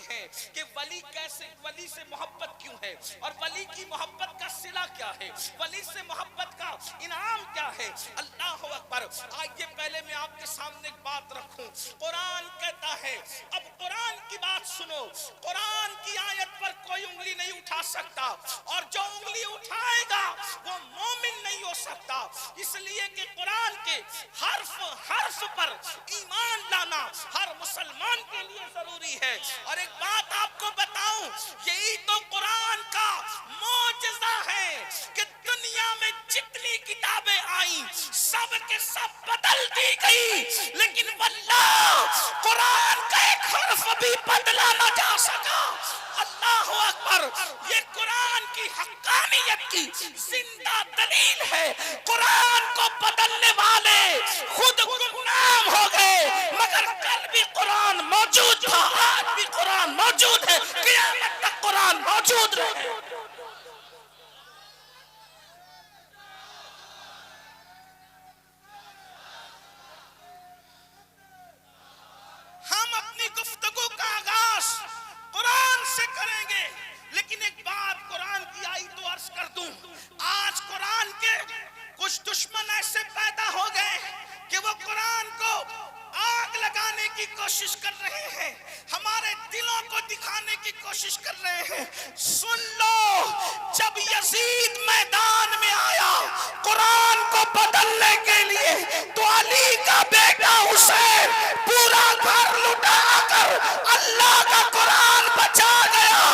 ہیں کہ ولی کیسے، ولی سے محبت کیوں ہے اور ولی کی محبت کا صلہ کیا ہے، ولی سے محبت کا انعام کیا ہے۔ اللہ اکبر۔ آئیے پہلے میں آپ کے سامنے ایک بات رکھوں۔ قرآن کہتا ہے، اب قرآن کی بات سنو، قرآن کی آیت پر کوئی انگلی نہیں اٹھا سکتا، اور جو انگلی اٹھائے گا وہ مومن نہیں ہو سکتا، اس لیے کہ قرآن کے حرف حرف پر ایمان لانا ہر مسلمان کے لیے ضروری ہے۔ اور ایک بات آپ کو بتاؤں، یہی تو قرآن کا معجزہ ہے کہ دنیا میں جتنی کتابیں آئیں سب کے سب بدل دی گئی، لیکن واللہ قرآن کا ایک حرف بھی بدلا نہ جا سکا۔ اللہ اکبر۔ یہ قرآن کی حقانیت کی زندہ دلیل ہے۔ قرآن کو بدلنے والے خود گمنام ہو گئے، مگر کل بھی قرآن موجود تھا، آج بھی قرآن موجود ہے، قیامت تک قرآن موجود رہے۔ ہم اپنی گفتگو کا آغاز قرآن سے کریں گے، لیکن ایک بات قرآن کی آئی تو عرض کر دوں، آج قرآن کے کچھ دشمن ایسے پیدا ہو گئے کہ وہ قرآن کو آگ لگانے کی کوشش کر رہے ہیں، ہمارے دلوں کو دکھانے کی کوشش کر رہے ہیں۔ سن لو، جب یزید میدان میں آیا قرآن کو بدلنے کے لیے تو علی کا بیٹا حسین پورا گھر لٹا کر اللہ کا قرآن بچا گیا،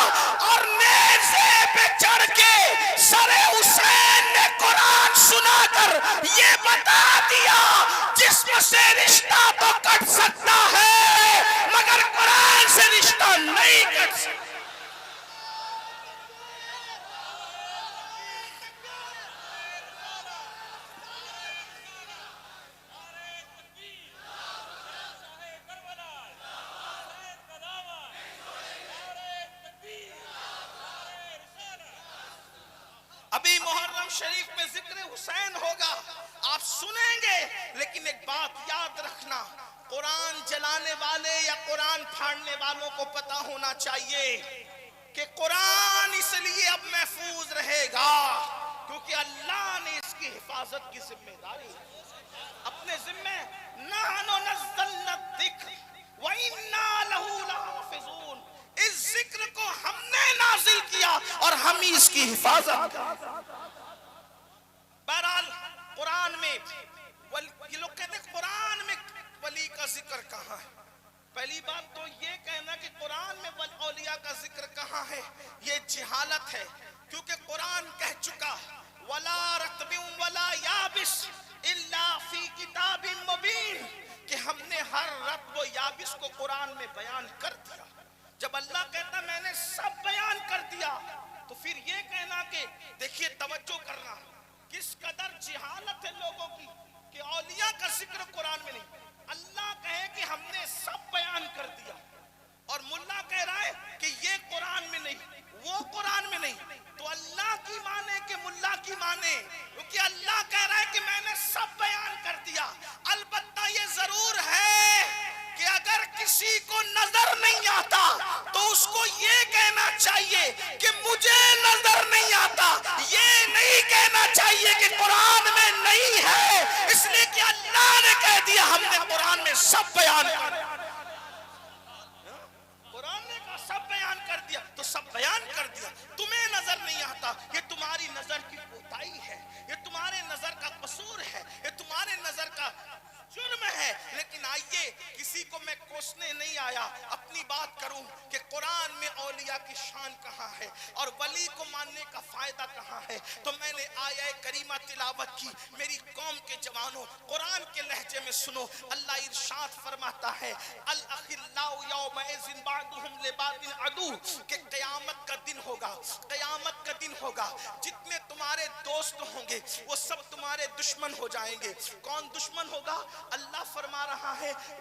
اور نیزے پہ چڑھ کے سر حسین نے قرآن سنا کر یہ بتا دیا، جسم سے رشتہ تو کٹ سکتا ہے مگر قرآن سے رشتہ نہیں کٹ سکتا۔ ابھی محرم شریف میں ذکر حسین ہوگا، آپ سنیں گے، لیکن ایک بات یاد رکھنا، قرآن جلانے والے یا قرآن پھاڑنے والوں کو پتا ہونا چاہیے کہ قرآن اس لیے اب محفوظ رہے گا کیونکہ اللہ نے اس کی حفاظت کی ذمہ داری اپنے ذمہ، نحن نزلنا الذکر وَإِنَّا لَهُ لَحَافِظُونَ، اس ذکر کو ہم نے نازل کیا اور ہم ہی اس کی حفاظت کریں۔ بہرحال قرآن میں یہ لوگ کہتے ہیں قرآن میں ولی کا ذکر کہاں ہے؟ پہلی بات تو یہ کہنا کہ قرآن میں اولیاء کا ذکر کہاں ہے، یہ جہالت ہے، کیونکہ قرآن کہہ چکا وَلَا رَطْبٍ وَلَا يَابِسٍ إِلَّا فِي كِتَابٍ مُبِينٍ، کہ ہم نے ہر رطب و یابس کو قرآن میں بیان کر دیا۔ جب اللہ کہتا میں نے سب بیان کر دیا تو پھر یہ کہنا کہ دیکھیے توجہ کرنا، کس قدر جہالت ہے لوگوں کی کہ اولیاء کا ذکر قرآن میں نہیں۔ اللہ کہے کہ ہم نے سب بیان کر دیا اور ملا کہہ رہا ہے کہ یہ قرآن میں نہیں، وہ قرآن میں نہیں، تو اللہ کی مانے کہ ملا کی مانے، کیونکہ اللہ کہہ رہا ہے کہ میں نے سب بیان کر دیا۔ البتہ یہ ضرور ہے کہ اگر کسی کو نظر نہیں آتا تو اس کو یہ کہنا چاہیے کہ مجھے نظر نہیں آتا، یہ نہیں کہنا چاہیے کہ قرآن میں نہیں ہے، اس لیے کہ اللہ نے کہہ دیا ہم نے قرآن میں سب بیان کر دیا۔ قرآن نے کہا سب بیان کر دیا تو سب بیان کر دیا۔ تمہیں نظر نہیں آتا، یہ تمہاری نظر کی کوتاہی ہے، یہ تمہارے نظر کا قصور ہے، یہ تمہارے نظر کا جرم ہے، لیکن آئیے کسی کو میں کوسنے نہیں آیا، اپنی بات کروں کہ قرآن میں اولیاء کی شان کہاں ہے اور ولی کو ماننے کا فائدہ کہاں ہے، تو میں نے آیہ کریمہ تلاوت کی۔ میری قوم کے جوانوں قرآن کے لہجے میں سنو، اللہ ارشاد فرماتا ہے الْأَخِلَّاءُ يَوْمَئِذٍ بَعْضُهُمْ لِبَعْضٍ عَدُوٌّ، کہ قیامت کا دن ہوگا، قیامت کا دن ہوگا، جتنے تمہارے دوست ہوں گے وہ سب تمہارے دشمن ہو جائیں گے۔ کون دشمن ہوگا؟ اللہ فرما رہا ہے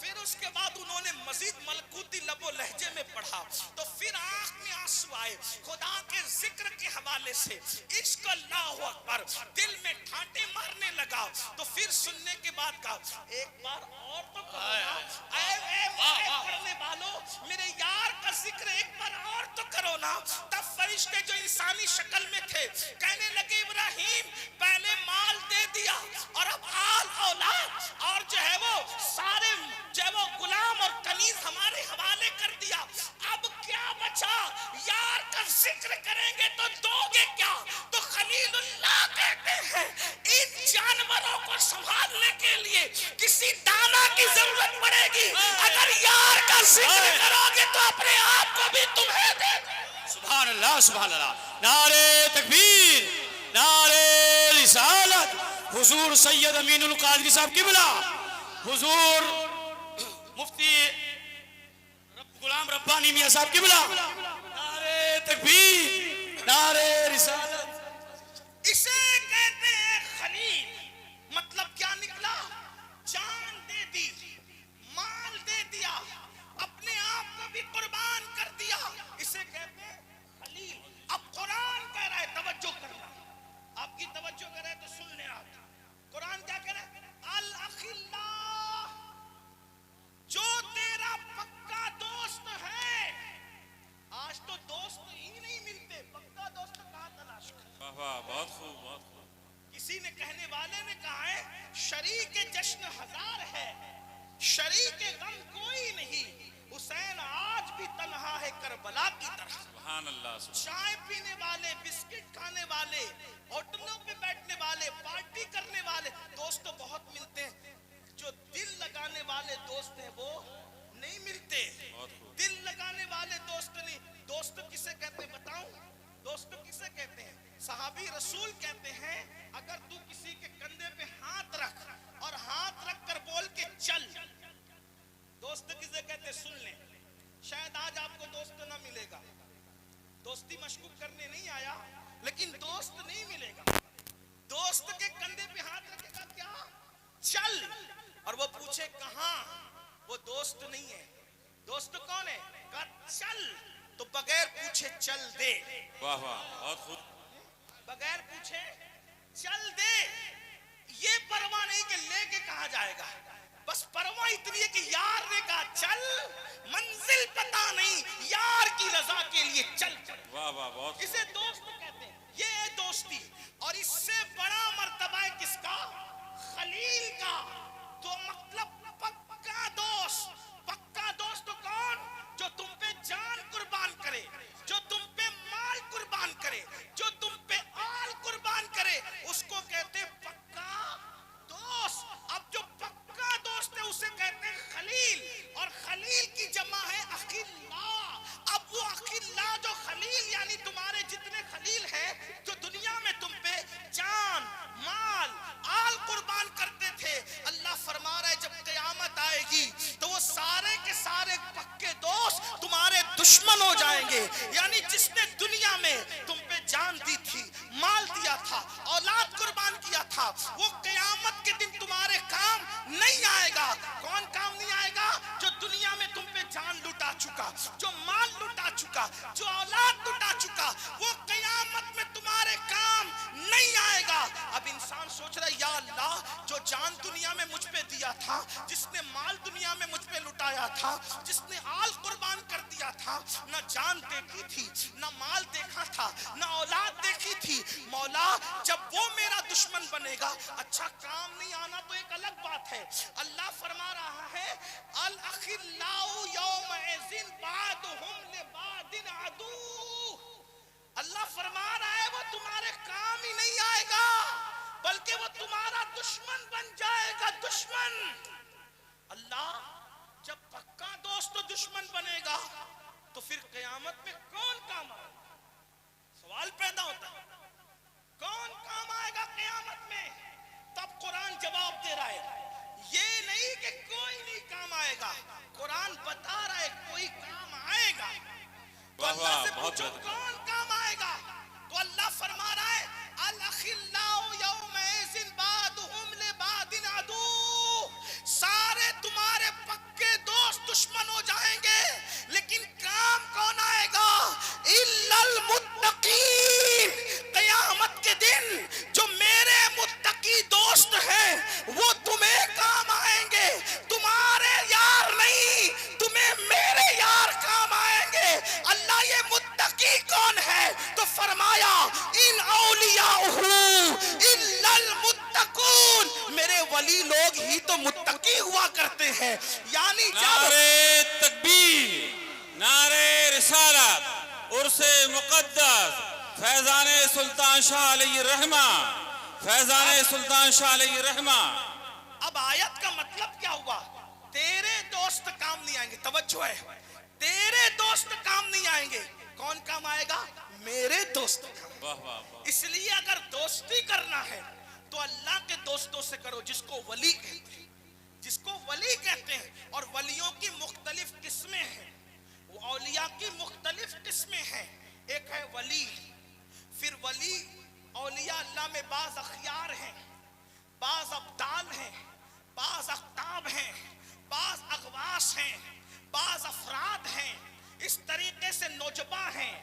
پھر اس کے بعد انہوں نے مزید ملکوتی لب و لہجے میں پڑھا تو پھر آنکھ میں آنسو آئے خدا کے ذکر کے حوالے سے، عشق اللہ اکبر دل میں ٹھانٹے مارنے لگا. تو پھر سننے کے بعد کہا ایک بار اور تو کرو نا، اے پڑھنے والوں میرے یار کا ذکر ایک بار اور تو کرو نا. تب فرشتے جو انسانی شکل میں تھے کہنے لگے ابراہیم پہلے مال دے دیا اور اب آل اولاد اور جو ہے وہ سارے جو ہے وہ غلام اور کنیز ہمارے حوالے کر دیا، اب کیا بچا؟ یار کا ذکر کریں گے تو دو گے کیا؟ تو خلیل اللہ کہتے ہیں ان جانوروں کو سنبھالنے کے لیے کسی دانا کی ضرورت پڑے گی، اگر یار کا ذکر کرو گے تو اپنے آپ کو بھی تمہیں دے دے. سبحان اللہ سبحان اللہ. نعرہ تکبیر، نعرہ رسالت. حضور سید امین القادری صاحب قبلہ، حضور مفتی غلام ربانی میاں صاحب قبلہ، نعرہ تکبیر، نعرہ رسالت. اسے کہتے ہیں خلیل. مطلب کیا نکلا؟ جان دے دی، مال دے دیا، اپنے آپ کو بھی قربان کر دیا، اسے کہتے ہیں خلیل. اب قرآن کہہ رہا ہے، توجہ کرنا، آپ کی توجہ کر رہا ہے تو سن لیں. آپ قرآن کیا کہہ رہا ہے؟ الاخلاء، جو تیرا پکا دوست ہے. آج تو دوست ہی نہیں ملتے، پکا دوست کہاں تلاش کر. واہ واہ، بہت خوب بہت خوب. کسی نے کہنے والے نے کہا ہے شریک جشن ہزار ہے، شریک غم کوئی نہیں. حسین آج بھی تنہا ہے کربلا کی طرح. سبحان اللہ. چائے پینے والے، بسکٹ کھانے والے، ہوٹلوں پہ بیٹھنے والے، پارٹی کرنے والے دوست تو بہت ملتے ہیں، جو دل لگانے والے دوست ہیں وہ نہیں ملتے. دل لگانے والے دوست نہیں. دوست کسے کہتے ہیں بتاؤں؟ دوست کسے کہتے ہیں؟ صحابی رسول کہتے ہیں اگر تو کسی کے کندھے پہ ہاتھ رکھ اور ہاتھ رکھ کر بول کے چل، دوست کسے کہتے ہیں؟ سن لیں. شاید آج آپ کو دوست نہ ملے گا، دوستی مشکوک کرنے نہیں آیا، لیکن دوست نہیں ملے گا. دوست کے کندھے پہ ہاتھ رکھے گا کیا؟ چل. اور وہ پوچھے کہاں؟ وہ دوست نہیں ہے. دوست کون ہے؟ کہا چل، تو بغیر پوچھے چل دے. واہ واہ، بہت خوب. بغیر پوچھے چل دے. یہ پرواہ نہیں کہ لے کے کہاں جائے گا، بس پرواہ اتنی ہے کہ یار نے کہا چل، منزل پتا نہیں، یار کی رضا کے لیے چل. واہ واہ، بہت. اسے دوست کہتے ہیں. یہ ہے دوستی. اور اس سے بڑا مرتبہ ہے کس کا؟ خلیل کا. تو مطلب پکا دوست. پکا دوست کون؟ جو تم پہ جان قربان کرے، جو تم پہ مال قربان کرے، جو تم پہ آل قربان کرے، اس کو کہتے ہیں پکا دوست. اب جو پکا دوست ہے اسے کہتے ہیں خلیل، اور خلیل کی جمع ہے اخلاء. اب وہ اخلاء جو خلیل یعنی تمہارے جتنے خلیل ہیں جو دنیا میں تم پہ جان، مال، آل قربان کرتے تھے، اللہ فرما رہا ہے جب قیامت آئے گی تو وہ سارے کے سارے پکے دوست تمہارے دشمن ہو جائیں گے. یعنی جس نے دنیا میں تم پہ جان دی تھی، مال دیا تھا، اولاد قربان کیا تھا، وہ قیامت کے دن تمہارے کام نہیں آئے گا. کون کام نہیں آئے گا؟ جو دنیا میں تم پہ جان لٹا چکا، جو مال لٹا چکا، جو اولاد لٹا چکا، وہ قیامت میں تمہارے کام نہیں آئے گا. اب انسان سوچ رہا ہے یا اللہ جو جان دنیا میں مجھ پہ دیا تھا، جس نے مال دنیا میں مجھ پہ لٹایا تھا، جس نے آل قربان کر دیا تھا، نہ جان دیکھی تھی، نہ مال دیکھا تھا، نہ اولاد دیکھی تھی، مولا جب وہ میرا دشمن بنے گا اچھا کام نہیں آنا تو ایک الگ بات ہے. اللہ فرما رہا ہے الاخلاء یومئذ بعضهم لبعض عدو. اللہ فرما رہا ہے وہ تمہارے کام ہی نہیں آئے گا بلکہ وہ تمہارا دشمن بن جائے گا. دشمن. اللہ جب پکا دوست دشمن بنے گا تو پھر قیامت میں کون کام آئے گا؟ سوال پیدا ہوتا ہے کون کام آئے گا قیامت میں؟ تب قرآن جواب دے رہا ہے یہ نہیں کہ کوئی نہیں کام آئے گا، قرآن بتا رہا ہے کوئی کام آئے گا. تو اللہ سے پوچھو کون کام آئے گا؟ تو اللہ فرما رہا ہے الاخلاء یومئذ بعضهم لبعض عدو. سارے تمہارے پکے ہی تو متقی ہوا کرتے ہیں. یعنی جب نعرے تکبیر، نعرے رسالت، عرس مقدس، فیضان سلطان شاہ علیہ الرحمہ، فیضان سلطان شاہ علیہ الرحمہ. اب آیت کا مطلب کیا ہوا؟ تیرے دوست کام نہیں آئیں گے. توجہ ہے، تیرے دوست کام نہیں آئیں گے. کون کام آئے گا؟ میرے دوست کام. واہ واہ واہ. اس لیے اگر دوستی کرنا ہے تو اللہ کے دوستوں سے کرو، جس کو ولی کہتے ہیں، جس کو ولی کہتے ہیں. اور ولیوں کی مختلف قسمیں ہیں، وہ اولیاء کی مختلف قسمیں ہیں. ایک ہے ولی، پھر ولی اولیاء اللہ میں بعض اخیار ہیں، بعض ابدال ہیں، بعض اقطاب ہیں، بعض اغواس ہیں، بعض افراد ہیں. اس طریقے سے نجبہ ہیں،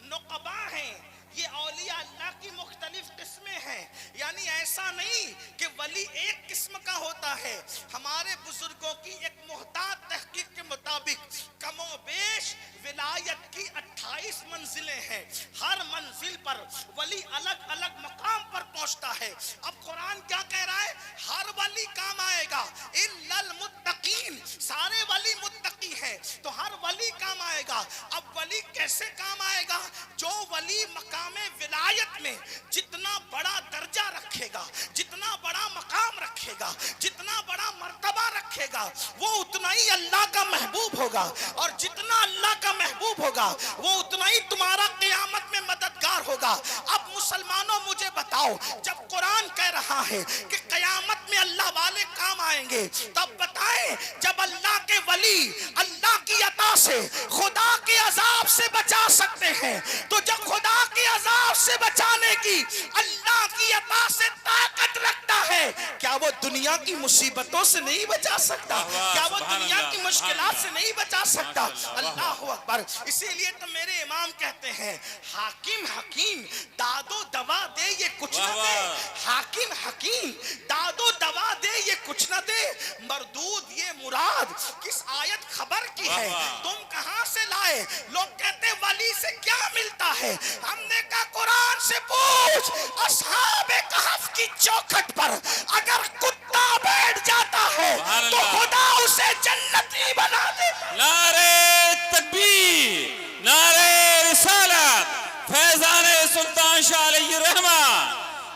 نقبہ ہیں. یہ اولیاء اللہ کی مختلف قسمیں ہیں. یعنی ایسا نہیں کہ ولی ایک قسم کا ہوتا ہے. ہمارے بزرگوں کی ایک محتاط تحقیق کے مطابق کم و بیش ولایت کی 28 منزلیں ہیں. ہر منزل پر ولی الگ الگ مقام پر پہنچتا ہے. اب قرآن کیا کہہ رہا ہے؟ ہر ولی کام آئے گا الا المتقین. سارے ولی متقی ہیں تو ہر ولی کام آئے گا. اب ولی کیسے کام آئے گا؟ جو ولی مقام ولایت میں جتنا بڑا درجہ رکھے گا، جتنا بڑا مقام رکھے گا، جتنا بڑا مرتبہ رکھے گا، وہ اتنا ہی اللہ کا محبوب ہوگا. اور جتنا اللہ کا محبوب ہوگا وہ اتنا ہی تمہارا قیامت میں مددگار ہوگا. اب مسلمانوں مجھے بتاؤ، جب قرآن کہہ رہا ہے کہ قیامت میں اللہ والے کام آئیں گے، تب بتائیں جب اللہ کے ولی اللہ کی عطا سے خدا کے عذاب سے بچا سکتے ہیں، تو جب خدا کے عذاب سے بچانے کی اللہ کی عطا سے طاقت رکھتا ہے، کیا وہ دنیا کی مصیبتوں سے نہیں بچا سکتا؟ کیا وہ دنیا کی مشکلات سے نہیں بچا سکتا؟ اللہ اکبر. اسی لیے تو میرے امام کہتے ہیں حاکم حکیم داد و دوا دے یہ کچھ نہ دے. حاکم حکیم داد و دوا دے یہ کچھ نہ دے. مردود یہ مراد کس آیت خبر کی ہے؟ تم کہاں سے لائے؟ لوگ کہتے ولی سے کیا ملتا ہے؟ ہم نے کہا قرآن سے پوچھ. اصحاب کہف کی چوکھٹ پر اگر کتا بیٹھ جاتا ہے تو خدا اسے جنتی بنا دیتا. نعرے تکبیر، نعرے رسالت، فیضان سلطان شاہ علیہ الرحمہ،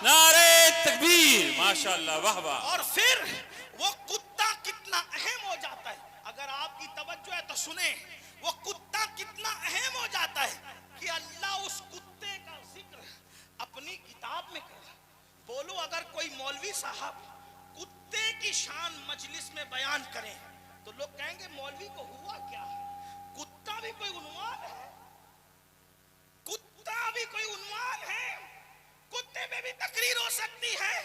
نعرے تکبیر. ماشاءاللہ، واہ واہ. اور پھر وہ کتا کتنا اہم ہو جاتا ہے. اگر آپ کی توجہ ہے تو سنیں، وہ کتا کتنا اہم ہو جاتا ہے کہ اللہ اس کتے کا ذکر اپنی کتاب میں کرے. بولو اگر کوئی مولوی صاحب کتے کی شان مجلس میں بیان کریں تو لوگ کہیں گے مولوی کو ہوا کیا؟ کتا بھی کوئی عنوان ہے، کتا بھی کوئی عنوان ہے. کتے پہ بھی تقریر ہو سکتی ہے.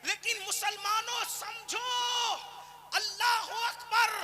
لیکن مسلمانوں سمجھو، اللہ اکبر.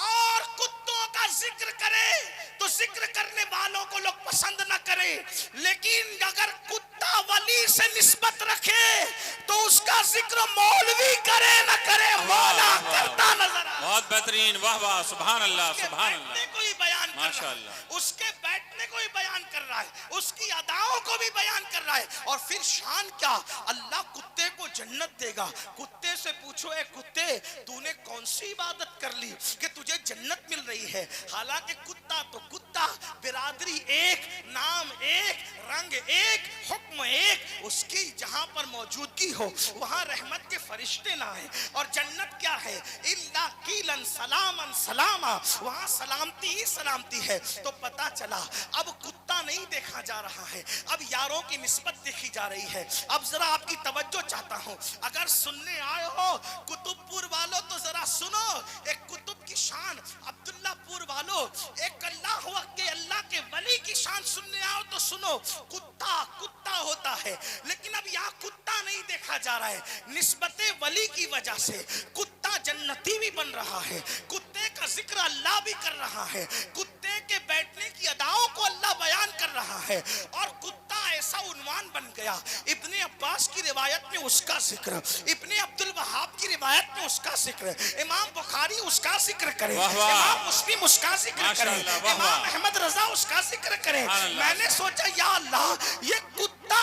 اور کتوں کا ذکر کرے تو ذکر کرنے والوں کو لوگ پسند نہ کرے، لیکن اگر کتا ولی سے نسبت رکھے تو اس کا ذکر مولوی کرے نہ کرے مولا کرتا نظر آئے. بہت بہترین، واہ واہ، سبحان اللہ، سبحان اللہ. کو ہی بیان کر رہا ماشاءاللہ. ہے، اس کے بیٹھنے کو بھی بیان کر رہا ہے، اس کی اداؤں کو بھی بیان کر رہا ہے. اور پھر شان کیا؟ اللہ کتے کو جنت دے گا. کتے سے پوچھو اے کتے تو نے کون سی عبادت کر لی کہ تجھے جنت مل رہی ہے؟ حالانکہ کتا تو کتا، برادری ایک، نام ایک، رنگ ایک، حکم ایک. اس کی جہاں پر موجودگی ہو وہاں رحمت کے فرشتے نہ ہیں. اور جنت کیا ہے؟ الا قیلا سلاما سلاما، وہاں سلامتی ہی سلامتی ہے. تو پتا چلا اب کتا نہیں دیکھا جا رہا ہے، اب یاروں کی نسبت دیکھی جا رہی ہے. اب ذرا آپ کی توجہ چاہتا ہوں، اگر سننے آئے ہو کتب پور والوں تو ذرا سنو. ایک کتب کی شان عبداللہ پور والوں، ایک اللہ کے ولی کی شان سننے آؤ تو سنو. کتا کتا ہوتا ہے، لیکن اب یہاں کتا نہیں دیکھا جا رہا ہے. نسبت ولی کی وجہ سے کتا جنتی بھی بن رہا ہے، کتے کا ذکر اللہ بھی کر رہا ہے، کتے کے بیٹھنے کی اداؤں کو اللہ بیان کر رہا ہے. اور کتا ایسا عنوان بن گیا. ابن عباس کی روایت میں اس کا ذکر، ابن عبد الوہاب کی روایت میں اس کا ذکر، امام بخاری اس کا ذکر کرے، امام مسلم اس کا ذکر کرے، امام احمد رضا اس کا ذکر کرے. میں نے سوچا یا اللہ یہ کتا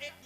1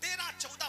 13, 14,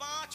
5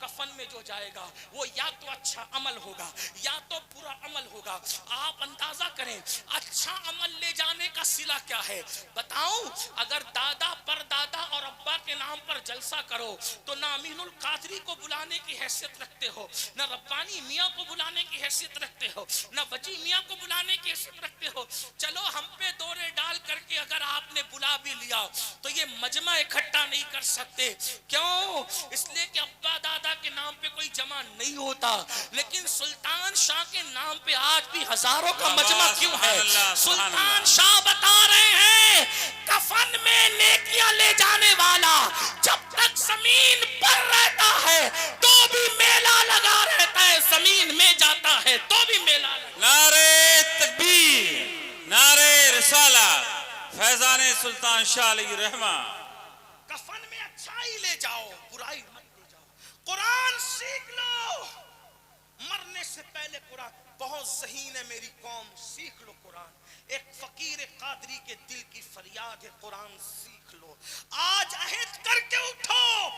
کفن میں جو جائے گا وہ یا تو اچھا عمل ہوگا یا تو برا عمل ہوگا. آپ اندازہ کریں اچھا عمل لے جانے کا صلہ کیا ہے. بتاؤں اگر دادا پر دادا اور ابا کے نام پر جلسہ کرو تو نہ امین القادری کو بلانے کی حیثیت رکھتے ہو, نہ ربانی میاں کو بلانے کی حیثیت رکھتے ہو, نہ وجی میاں کو بلانے کی حیثیت رکھتے ہو. چلو ہم پہ دورے ڈال کر کے اگر آپ نے بلا بھی لیا تو یہ مجمع اکٹھا نہیں کر سکتے. کیوں؟ اس لیے کہ ابا دادا کے نام پہ کوئی جمع نہیں ہوتا, لیکن سلطان شاہ کے نام پہ آج بھی ہزاروں کا مجمع کیوں ہے؟ سلطان شاہ بتا رہے ہیں کفن میں نیکیاں لے جانے والا جب تک زمین پر رہتا ہے تو بھی میلہ لگا رہتا ہے, زمین میں جاتا ہے تو بھی میلہ لگا. نعرے تکبیر, نعرے رسالت, فیضان سلطان شاہ علیہ رحمہ. کفن میں اچھائی لے جاؤ, برائی مت لے جاؤ. قرآن سیکھ لو, مرنے سے پہلے قرآن. بہت ذہین ہے میری قوم, سیکھ لو قرآن. ایک فقیر قادری کے دل کی فریاد ہے, قرآن سیکھ لو. آج عہد کر کے اٹھو,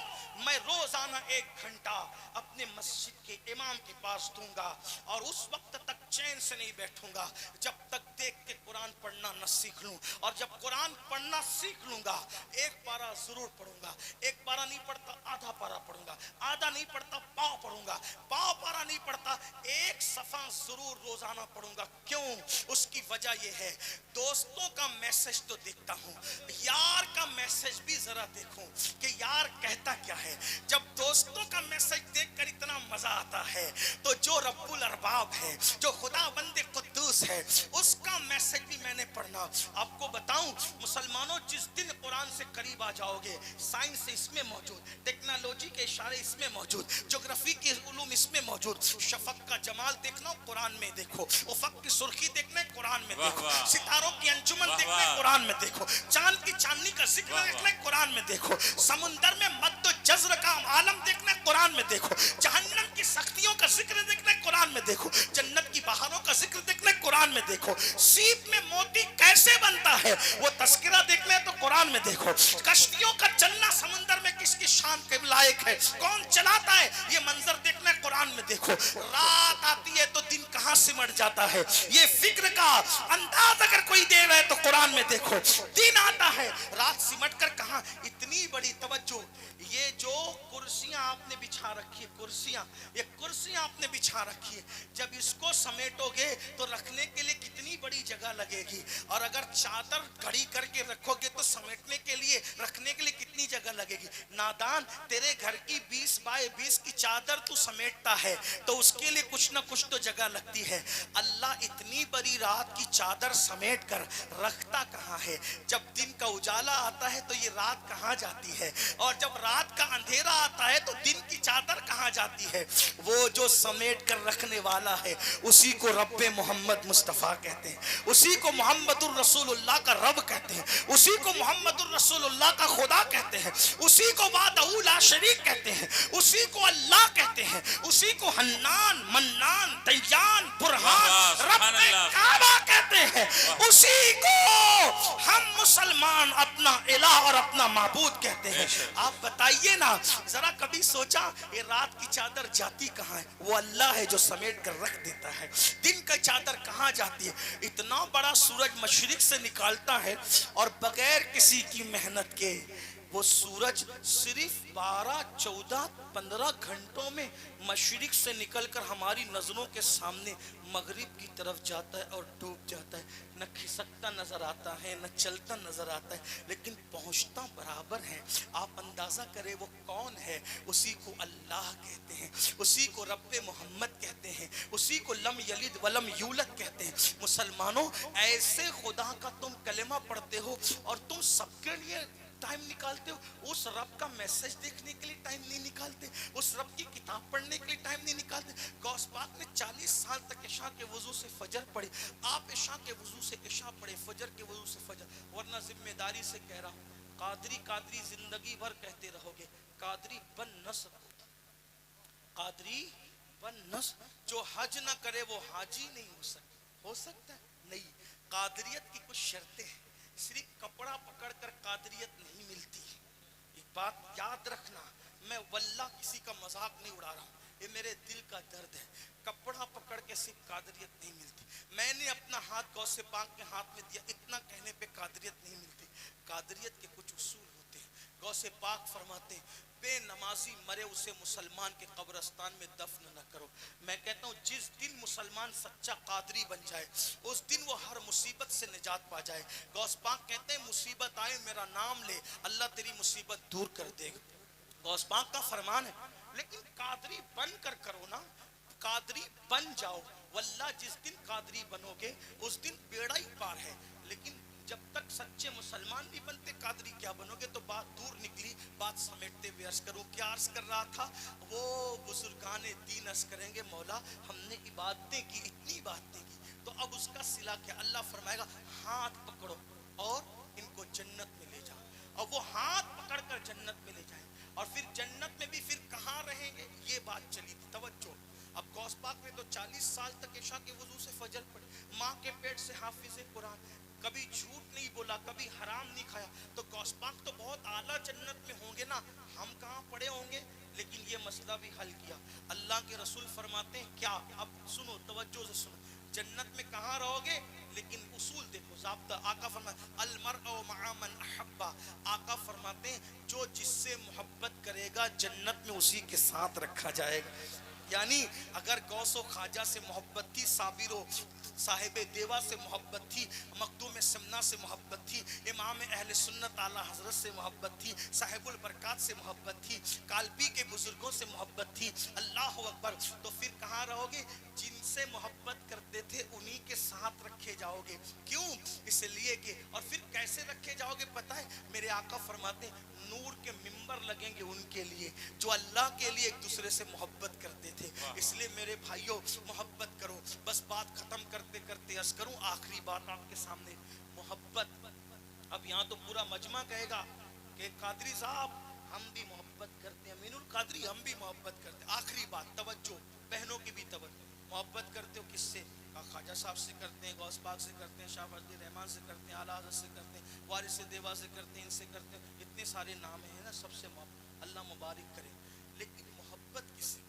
میں روزانہ 1 گھنٹہ اپنے مسجد کے امام کے پاس دوں گا اور اس وقت تک چین سے نہیں بیٹھوں گا جب تک دیکھ کے قرآن پڑھنا نہ سیکھ لوں. اور جب قرآن پڑھنا سیکھ لوں گا 1 پارہ ضرور پڑھوں گا. 1 پارہ نہیں پڑھتا آدھا پارہ پڑھوں گا, آدھا نہیں پڑھتا پاؤ پڑھوں گا, پاؤ پارہ نہیں پڑھتا 1 صفحہ ضرور روزانہ پڑھوں گا. کیوں؟ اس کی وجہ یہ ہے دوستوں کا میسج تو دیکھتا ہوں, یار کا میسج بھی ذرا دیکھوں کہ یار کہتا کیا ہے. جب دوستوں کا میسج دیکھ کر اتنا مزہ آتا ہے تو جو رب الارباب ہے, جو خدا بند قدوس ہے, اس کا میسج بھی میں نے پڑھنا. آپ کو بتاؤں مسلمانوں, جس دن قرآن سے قریب آ جاؤ گے, سائنس اس میں موجود, ٹیکنالوجی کے اشارے اس میں موجود, جغرافی کے علوم اس میں موجود. شفق کا جمال دیکھنا قرآن میں دیکھو, افق کی سرخی دیکھنا قرآن میں دیکھو, ستاروں کی انجمن دیکھنا قرآن میں دیکھو, چاند کی چاندنی کا ذکر دیکھنا قرآن میں دیکھو, سمندر میں مد و جزر کا عالم دیکھنا قرآن میں دیکھو, جہنم کی سختیوں کا ذکر دیکھنا قرآن میں دیکھو, جنت کی بہاروں کا ذکر دیکھنا قرآن میں دیکھو, سیپ میں موتی کیسے بنتا ہے وہ تذکرہ دیکھنا ہے تو قرآن میں دیکھو, کشتیوں کا چلنا سمندر میں کس کی شان کے لائق ہے, کون چلاتا ہے, یہ منظر دیکھنا ہے قرآن میں دیکھو. رات آتی ہے تو دن کہاں سمٹ جاتا ہے, یہ فکر کا انداز اگر کوئی دے رہا ہے تو قرآن میں دیکھو. دن آتا ہے رات سمٹ کر کہاں, اتنی بڑی توجہ. یہ جو کرسیاں آپ نے بچھا رکھی ہے, کرسیاں, یہ کرسیاں آپ نے بچھا رکھی ہے, جب اس کو سمیٹو گے تو رکھنے کے لیے کتنی بڑی جگہ لگے گی, اور اگر چادر گھڑی کر کے رکھو گے تو سمیٹنے کے لیے رکھنے کے لیے کتنی جگہ لگے گی. نادان, تیرے گھر کی 20 بائی 20 کی چادر تو سمیٹتا ہے تو اس کے لیے کچھ نہ کچھ تو جگہ لگتی ہے. اللہ اتنی بڑی رات کی چادر سمیٹ کر رکھتا کہاں ہے؟ جب دن کا اجالا آتا ہے تو یہ رات کہاں جاتی ہے, اور جب رات کا اندھیرا آتا ہے تو دن کی چادر کہاں جاتی ہے؟ وہ جو سمیٹ کر رکھنے والا ہے اسی کو رب محمد مصطفیٰ کہتے ہیں, اسی کو محمد الرسول اللہ کا رب کہتے ہیں, اسی کو محمد الرسول اللہ کا خدا کہتے ہیں, اسی کو وحدہ لا شریک کہتے ہیں, اسی کو اللہ کہتے ہیں, اسی کو حنان, منان, دیان, برہان, رب کعبہ کہتے ہیں, اسی کو ہم مسلمان اپنا الہ اور اپنا معبود کہتے ہیں. آپ بتائیے نا ذرا, کبھی سوچا یہ رات کی چادر جاتی کہاں ہے؟ وہ اللہ ہے جو سمیٹ کر رکھ دیتا ہے. دن کا چادر کہاں جاتی ہے؟ اتنا بڑا سورج مشرق سے نکالتا ہے اور بغیر کسی کی محنت کے وہ سورج صرف 12, 14, 15 گھنٹوں میں مشرق سے نکل کر ہماری نظروں کے سامنے مغرب کی طرف جاتا ہے اور ڈوب جاتا ہے. نہ کھسکتا نظر آتا ہے, نہ چلتا نظر آتا ہے, لیکن پہنچتا برابر ہے. آپ اندازہ کریں وہ کون ہے؟ اسی کو اللہ کہتے ہیں, اسی کو رب محمد کہتے ہیں, اسی کو لم یلد ولم یولد کہتے ہیں. مسلمانوں, ایسے خدا کا تم کلمہ پڑھتے ہو اور تم سب کے لیے ٹائم نکالتے ہو, اس رب کا میسج دیکھنے کے لیے ٹائم نہیں نکالتے, اس رب کی کتاب پڑھنے کے لیے ٹائم نہیں نکالتے. غوث پاک نے 40 سال تک عشاء کے وضو سے فجر پڑھی, آپ عشاء کے وضو سے عشاء پڑھے, فجر کے وضو سے فجر. ورنہ ذمہ داری سے کہہ رہا ہوں, قادری قادری زندگی بھر کہتے رہو گے, قادری بن نہ سکو, قادری بن نہ سکو. جو حج نہ کرے وہ حاجی نہیں ہو سکتا ہے نہیں. قادریت کی کچھ شرطیں ہیں, صرف کپڑا پکڑ کر قادریت نہیں ملتی. ایک بات یاد رکھنا, میں واللہ کسی کا مذاق نہیں اڑا رہا ہوں، یہ میرے دل کا درد ہے. کپڑا پکڑ کے صرف قادریت نہیں ملتی. میں نے اپنا ہاتھ غوث پاک کے ہاتھ میں دیا، اتنا کہنے پہ قادریت نہیں ملتی. قادریت کے کچھ اصول ہوتے ہیں. غوث پاک فرماتے ہیں بے نمازی مرے اسے مسلمان کے قبرستان میں دفن نہ کرو. میں کہتا ہوں جس دن مسلمان سچا قادری بن جائے اس دن وہ ہر مصیبت سے نجات پا جائے. غوث پاک کہتے ہیں مصیبت آئے میرا نام لے اللہ تیری مصیبت دور کر دے گا. غوث پاک کا فرمان ہے. لیکن قادری بن کر کرو نا، قادری بن جاؤ. واللہ جس دن قادری بنو گے اس دن بیڑا ہی پار ہے. لیکن جب تک سچے مسلمان نہیں بنتے قادری کیا بنو گے. تو بات دور نکلی، بات سمیٹتے ہوئے عرض کروں. کیا عرض کر رہا تھا؟ وہ بزرگان دین عرض کریں گے مولا ہم نے عبادتیں کی، اتنی باتیں کی، تو اب اس کا صلہ کیا؟ اللہ فرمائے گا ہاتھ پکڑو اور ان کو جنت میں لے جاؤ. اور وہ ہاتھ پکڑ کر جنت میں لے جائیں. اور پھر جنت میں بھی پھر کہاں رہیں گے یہ بات چلی تھی. توجہ. اب غوث پاک نے تو 40 سال تک عشاء کے وضو سے فجر پڑھی، ماں کے پیٹ سے حافظ قرآن، کبھی جھوٹ نہیں بولا، کبھی حرام نہیں کھایا. تو غوث پاک تو بہت اعلیٰ جنت میں ہوں گے نا، ہم کہاں پڑے ہوں گے؟ لیکن یہ مسئلہ بھی حل کیا. اللہ کے رسول فرماتے ہیں کیا؟ اب سنو توجہ سے سنو. جنت میں کہاں رہو گے؟ لیکن اصول دیکھو، ضابطہ. آقا فرماتے المرء مع من احبا. آقا فرماتے ہیں جو جس سے محبت کرے گا جنت میں اسی کے ساتھ رکھا جائے گا. یعنی اگر غوث و خواجہ سے محبت تھی، صابر و صاحب دیوا سے محبت تھی، مخدوم سمنا سے محبت تھی، امام اہل سنت اعلی حضرت سے محبت تھی، صاحب البرکات سے محبت تھی، کالپی کے بزرگوں سے محبت تھی، اللہ اکبر، تو پھر کہاں رہو گے؟ جن سے محبت کرتے تھے انہی کے ساتھ رکھے جاؤ گے. کیوں؟ اس لیے کہ اور پھر کیسے رکھے جاؤ گے پتہ ہے؟ میرے آقا فرماتے ہیں نور کے ممبر لگیں گے ان کے لیے جو اللہ کے لیے ایک دوسرے سے محبت کرتے تھے. اس لیے میرے بھائیوں محبت کرو. بس بات ختم کرتے کرتے عرض کروں آخری بات آپ کے سامنے، محبت. اب یہاں تو پورا مجمع کہے گا کہ قادری صاحب ہم بھی محبت کرتے ہیں، امین القادری ہم بھی محبت کرتے ہیں. آخری بات توجہ، بہنوں کی بھی توجہ. محبت کرتے ہو کس سے؟ خواجہ صاحب سے کرتے ہیں، غوث پاک سے کرتے ہیں، شاہ فضل الرحمان سے کرتے ہیں، اعلیٰ حضرت سے کرتے ہیں، وارث دیوا سے کرتے ہیں، ان سے کرتے ہیں. اتنے سارے نام ہیں نا، سب سے محبت. اللہ مبارک کرے. لیکن محبت کس سے؟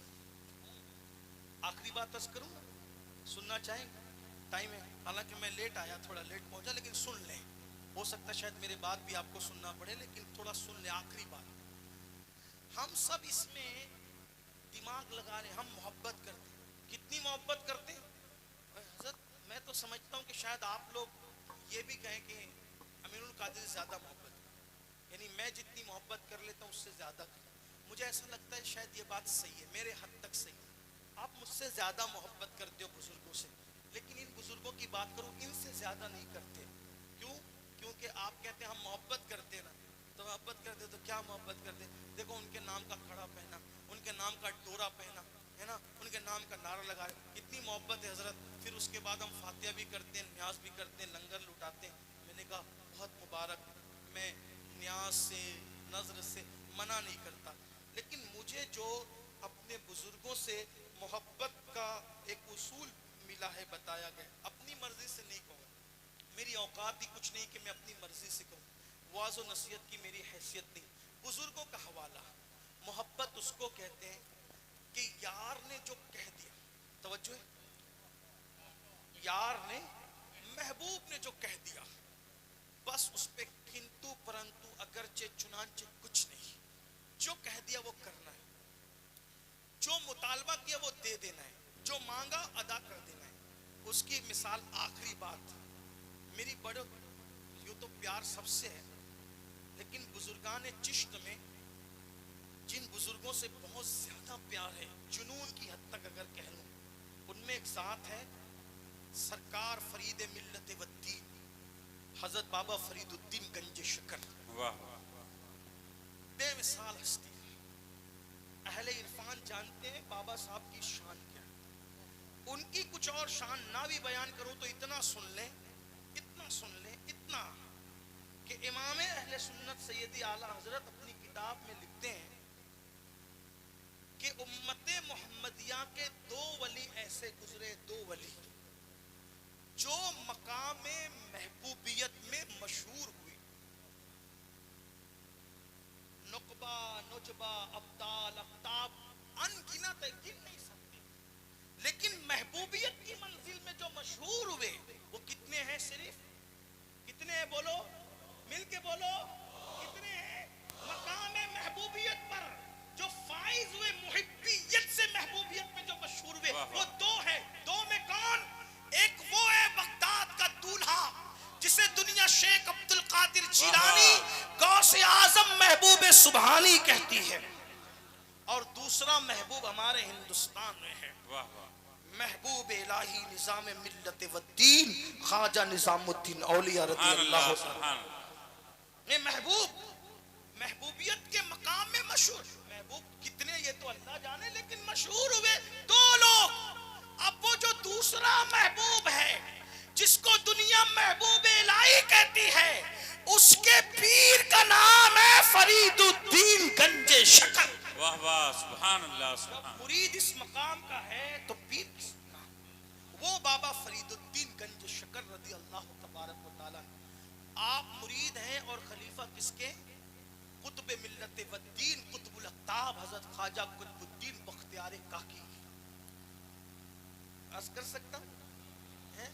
آخری بات عرض کروں، سننا چاہیں گے؟ ٹائم ہے، حالانکہ میں لیٹ آیا، تھوڑا لیٹ پہنچا، لیکن سن لیں. ہو سکتا ہے شاید میرے بعد بھی آپ کو سننا پڑے، لیکن تھوڑا سن لیں. آخری بات، ہم سب اس میں دماغ لگا رہے ہیں، ہم محبت کرتے ہیں. کتنی محبت کرتے ہیں؟ حضرت میں تو سمجھتا ہوں کہ شاید آپ لوگ یہ بھی کہیں کہ امین القادری سے زیادہ محبت ہے، یعنی میں جتنی محبت کر لیتا ہوں اس سے زیادہ کرتا ہوں. مجھے ایسا لگتا ہے شاید یہ بات صحیح ہے، میرے حد تک صحیح ہے. آپ مجھ سے زیادہ محبت کرتے ہو بزرگوں سے، لیکن ان بزرگوں کی بات کرو ان سے زیادہ نہیں کرتے. کیوں؟ کیونکہ آپ کہتے ہیں ہم محبت کرتے نا، تو محبت کرتے تو کیا محبت کرتے؟ دیکھو ان کے نام کا کھڑا پہنا، ان کے نام کا ڈورا پہنا ہے نا، ان کے نام کا نعرہ لگائے، اتنی محبت ہے حضرت. پھر اس کے بعد ہم فاتحہ بھی کرتے ہیں، نیاز بھی کرتے ہیں، لنگر لٹاتے ہیں. میں نے کہا بہت مبارک. میں نیاز سے نظر سے منع نہیں کرتا، لیکن مجھے جو اپنے بزرگوں سے محبت کا ایک اصول ملا ہے، بتایا گیا، اپنی مرضی سے نہیں کہوں. میری اوقات ہی کچھ نہیں کہ میں اپنی مرضی سے کہوں. واعظ و نصیحت کی میری حیثیت نہیں. بزرگوں کا حوالہ. محبت اس کو کہتے ہیں کہ یار نے جو کہہ دیا، توجہ ہے، یار نے محبوب نے جو کہہ دیا بس اس پہ کنتو پرنتو اگرچہ چنانچہ کچھ نہیں. جو کہہ دیا وہ کرنا ہے، جو مطالبہ کیا وہ دے دینا ہے، جو مانگا ادا کر دینا ہے. اس کی مثال آخری بات، میری بڑے یوں تو پیار سب سے ہے، لیکن بزرگان چشت میں جن بزرگوں سے بہت زیادہ پیار ہے، جنون کی حد تک اگر کہہ لوں، ان میں ایک ذات ہے سرکار فرید ملت و الدین حضرت بابا فرید الدین گنج شکر. واہ، بے مثال ہستی. اہل عرفان جانتے ہیں بابا صاحب کی شان کیا ہے. ان کی کچھ اور شان نہ بھی بیان کروں تو اتنا سن لیں، اتنا سن لیں، اتنا کہ امام اہل سنت سیدی اعلیٰ حضرت اپنی کتاب میں لکھتے ہیں کہ امت محمدیہ کے دو ولی ایسے گزرے، دو ولی جو مقام محبوبیت میں مشہور ہوئے. نقبہ، نجبہ ابدال افتاب انگنت ہے، گن نہیں سکتے. لیکن محبوبیت کی منزل میں جو مشہور ہوئے وہ کتنے ہیں؟ صرف کتنے ہیں؟ بولو مل کے بولو کتنے ہیں؟ مقام محبوبیت پر جو فائز ہوئے، محبیت سے محبوبیت میں جو مشہور ہوئے وہ دو ہیں. دو میں کون؟ ایک وہ ہے بغداد کا دولہا جسے دنیا شیخ عبد القادر جیلانی غوث اعظم محبوب سبحانی کہتی ہے، اور دوسرا محبوب ہمارے ہندوستان میں ہے، محبوب الہی نظام ملت و دین خواجہ نظام الدین اولیاء رضی اللہ عنہ. یہ محبوب محبوبیت کے مقام میں مشہور. محبوب کتنے یہ تو اللہ جانے، لیکن مشہور ہوئے دو لوگ. اب وہ جو دوسرا محبوب ہے جس کو دنیا محبوب الہی کہتی ہے، اس کے پیر کا نام ہے فرید الدین گنج شکر. واہ واہ سبحان اللہ سبحان. مرید اس مقام کا ہے تو پیر کس مقام؟ وہ بابا فرید الدین گنج شکر رضی اللہ تبارک و تعالیٰ. آپ مرید ہیں اور خلیفہ کس کے؟ قطب ملت و دین قطب الاقطاب حضرت خواجہ قطب الدین بختیار کاکی. عرض کر سکتا ہوں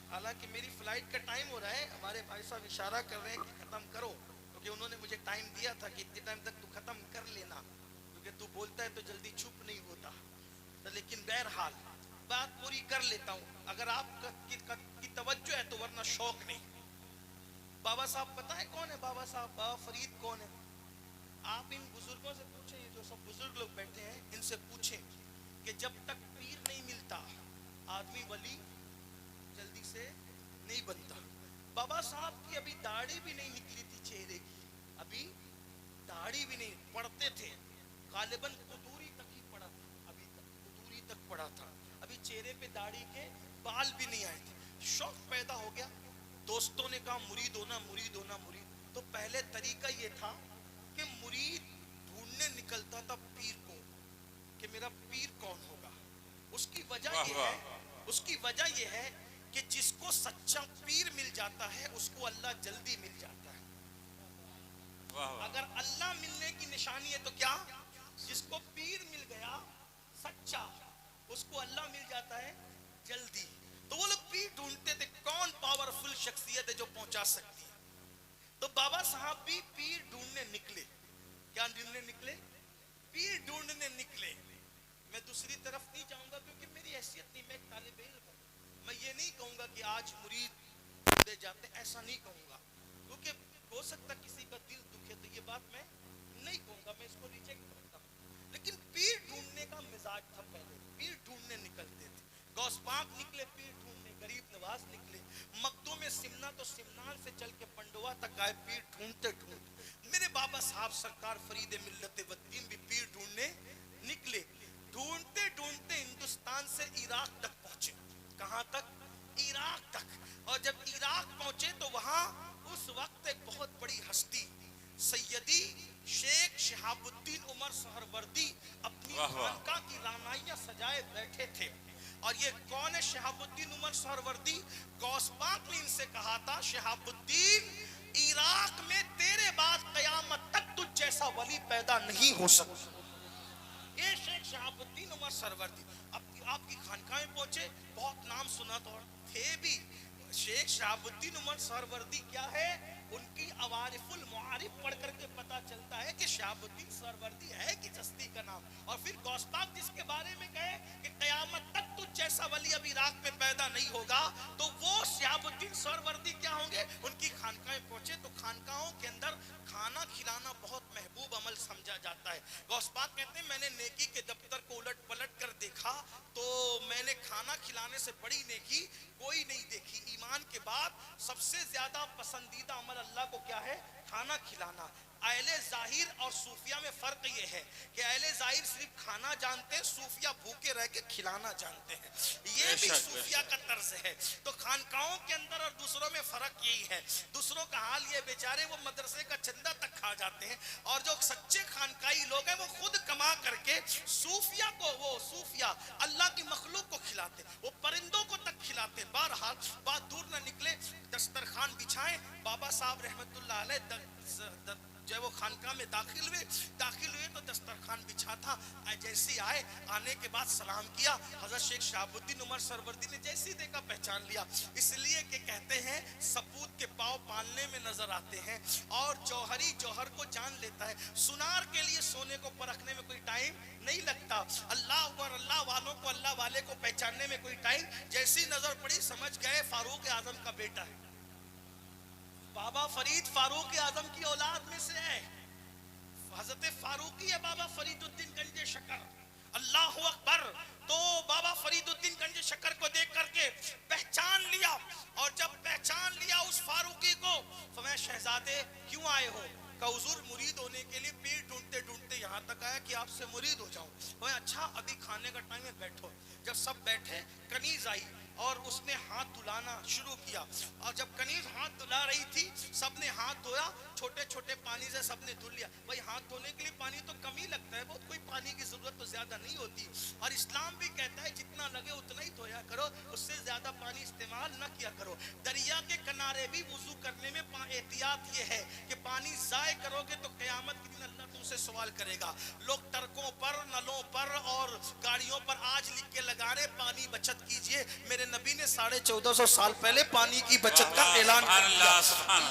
حالانکہ میری فلائٹ کا ٹائم ہو رہا ہے، ہمارے بھائی صاحب اشارہ کر رہے ہیں کہ ختم کرو، کیونکہ انہوں نے مجھے ٹائم دیا تھا کہ اتنے ٹائم تک تو ختم کر لینا، کیونکہ تو بولتا ہے تو جلدی چپ نہیں ہوتا. لیکن بہرحال بات پوری کر لیتا ہوں اگر آپ کی توجہ ہے تو، ورنہ شوق نہیں. بابا صاحب پتہ ہے کون ہے بابا صاحب؟ بابا فرید کون ہے؟ آپ ان بزرگوں سے پوچھیں، یہ جو سب بزرگ لوگ بیٹھے ہیں ان سے پوچھیں کہ جب تک پیر نہیں ملتا آدمی ولی جلدی سے نہیں بنتا. بابا صاحب کی ابھی داڑھی بھی نہیں نکلی تھی چہرے کی، ابھی داڑھی بھی نہیں، پڑھتے تھے غالباً قدوری تک ہی پڑھا تھا، ابھی تک قدوری تک پڑھا تھا، ابھی چہرے پہ داڑھی کے بال بھی نہیں آئے تھے. شوق پیدا ہو گیا، دوستوں نے کہا مرید ہونا مرید ہونا مرید. تو پہلے طریقہ یہ تھا کہ مرید ڈھونڈنے نکلتا تھا پیر کو کہ میرا پیر کون ہوگا. اس کی وجہ یہ ہے کہ جس کو سچا پیر مل جاتا ہے اس کو اللہ جلدی مل جاتا ہے. اگر اللہ ملنے کی نشانی ہے تو کیا؟ جس کو پیر مل گیا سچا اس کو اللہ مل جاتا ہے جلدی. تو وہ لوگ پیر ڈھونڈتے تھے کون پاورفل شخصیت ہے جو پہنچا سکتی ہے. تو بابا صاحب بھی پیر ڈھونڈنے نکلے. کیا ڈھونڈنے نکلے؟ پیر ڈھونڈنے نکلے. میں دوسری طرف نہیں جاؤں گا کیونکہ میری حیثیت نہیں، میں ایک طالب علم ہوں. میں یہ نہیں کہوں گا کہ آج مرید ڈھونڈے جاتے، ایسا نہیں کہوں گا، کیونکہ ہو سکتا کسی کا دل دکھے تو یہ بات میں نہیں کہوں گا، میں اس کو ریجیکٹ کرتا ہوں. لیکن پیر ڈھونڈنے کا مزاج تھا پہلے، پیر ڈھونڈنے نکلتے تھے. غوث پاک نکلے پیر ڈھونڈنے، غریب نواز نکلے مکتوم سمنا تو سمنان سے چل کے پنڈوا تک آئے پیر ڈھونڈتے ڈھونڈتے. میرے بابا صاحب سرکار فرید ملت و دین بھی پیر ڈھونڈنے نکلے. ڈھونڈتے ڈھونڈتے ہندوستان سے عراق تک پہنچے. کہاں تک؟ عراق تک. اور جب عراق پہنچے تو وہاں اس وقت ایک بہت بڑی ہستی سیدی شیخ شہاب الدین عمر سہروردی اپنی خانقاہ کی رانائیاں سجائے بیٹھے تھے. اور یہ کون ہے شہاب الدین عمر سہروردی؟ غوث پاک نے ان سے کہا تھا شہاب الدین عراق میں تیرے بعد قیامت تک تجھ جیسا ولی پیدا نہیں ہو سکتا. یہ شیخ شہاب الدین عمر سہروردی آپ کی خانقاہ میں پہنچے، بہت نام سنا تو تھے بھی. شیخ شہاب الدین عمر سہروردی کیا ہے؟ ان کی عوارف المعارف پڑھ کر کے پتا چلتا ہے کہ شہاب الدین سہروردی ہے کہ چشتی کا نام. اور پھر غوث پاک جس کے بارے میں کہے کہ قیامت تک تجھ جیسا ولی اب عراق میں پیدا نہیں ہوگا، تو وہ شہاب الدین سہروردی کیا ہوں گے؟ ان کی خانقاہ میں پہنچے تو خانقاہوں کے اندر کھانا کھلانا بہت محبوب عمل سمجھا جاتا ہے. غوث پاک کہتے ہیں میں نے نیکی کے دفتر کو الٹ پلٹ کر دیکھا تو میں نے کھانا کھلانے سے بڑی نیکی کوئی نہیں دیکھی. ایمان کے بعد سب سے زیادہ پسندیدہ عمل اللہ کو کیا ہے؟ کھانا کھلانا. اہل ظاہر اور صوفیہ میں فرق یہ ہے کہ اہل ظاہر صرف کھانا جانتے ہیں، صوفیہ بھوکے رہ کے کھلانا جانتے ہیں. یہ بھی صوفیہ کا طرز ہے. تو خانقاہوں کے اندر اور دوسروں میں فرق یہی ہے. دوسروں کا حال یہ بیچارے وہ مدرسے کا چندہ تک کھا جاتے ہیں، اور جو سچے خانقاہی لوگ ہیں وہ خود کما کر کے صوفیہ کو، وہ صوفیہ اللہ کی مخلوق کو کھلاتے، وہ پرندوں کو تک کھلاتے. بہرحال بات دور نہ نکلے، دسترخوان بچھائیں. بابا صاحب رحمت اللہ علیہ جو وہ خانقاہ میں داخل ہوئے تو دسترخوان تھا. جیسے آئے, آنے کے بعد سلام کیا. حضرت شیخ شہاب الدین عمر سروردی نے جیسی دیکھا پہچان لیا. اس لیے کہ کہتے ہیں سپوت کے پاؤں پالنے میں نظر آتے ہیں اور جوہری جوہر کو جان لیتا ہے. سنار کے لیے سونے کو پرکھنے میں کوئی ٹائم نہیں لگتا. اللہ اور اللہ والوں کو اللہ والے کو پہچاننے میں کوئی ٹائم. جیسی نظر پڑی سمجھ گئے فاروق اعظم کا بیٹا ہے. بابا فرید فاروق اعظم کی اولاد میں سے ہے. حضرت فاروقی ہے بابا فرید الدین گنج شکر. اللہ اکبر. تو بابا فرید الدین گنج شکر کو دیکھ کر کے پہچان لیا, اور جب پہچان لیا اس فاروقی کو, فرمایا شہزادے کیوں آئے ہو؟ کہ حضور مرید ہونے کے لیے پیٹ ڈھونڈتے ڈھونڈتے یہاں تک آیا کہ آپ سے مرید ہو جاؤں. فرمایا اچھا ابھی کھانے کا ٹائم ہے, بیٹھو. جب سب بیٹھے کنیز آئی اور اس نے ہاتھ دھلانا شروع کیا, اور جب کنیز ہاتھ دھلا رہی تھی سب نے ہاتھ دھویا, چھوٹے چھوٹے پانی سے سب نے دھل لیا. بھائی ہاتھ دھونے کے لیے پانی تو کم ہی لگتا ہے, بہت کوئی پانی کی ضرورت تو زیادہ نہیں ہوتی, اور اسلام بھی کہتا ہے جتنا لگے اتنا ہی دھویا کرو, اس سے زیادہ پانی استعمال نہ کیا کرو. دریا کے کنارے بھی وضو کرنے میں احتیاط یہ ہے کہ پانی ضائع کرو گے تو قیامت کے دن اللہ تم سے سوال کرے گا. لوگ ٹرکوں پر, نلوں پر اور گاڑیوں پر آج لکھ کے لگا رہے پانی بچت کیجئے. میرے نبی نے 1450 سال پہلے پانی کی بچت کا اعلان کر دیا.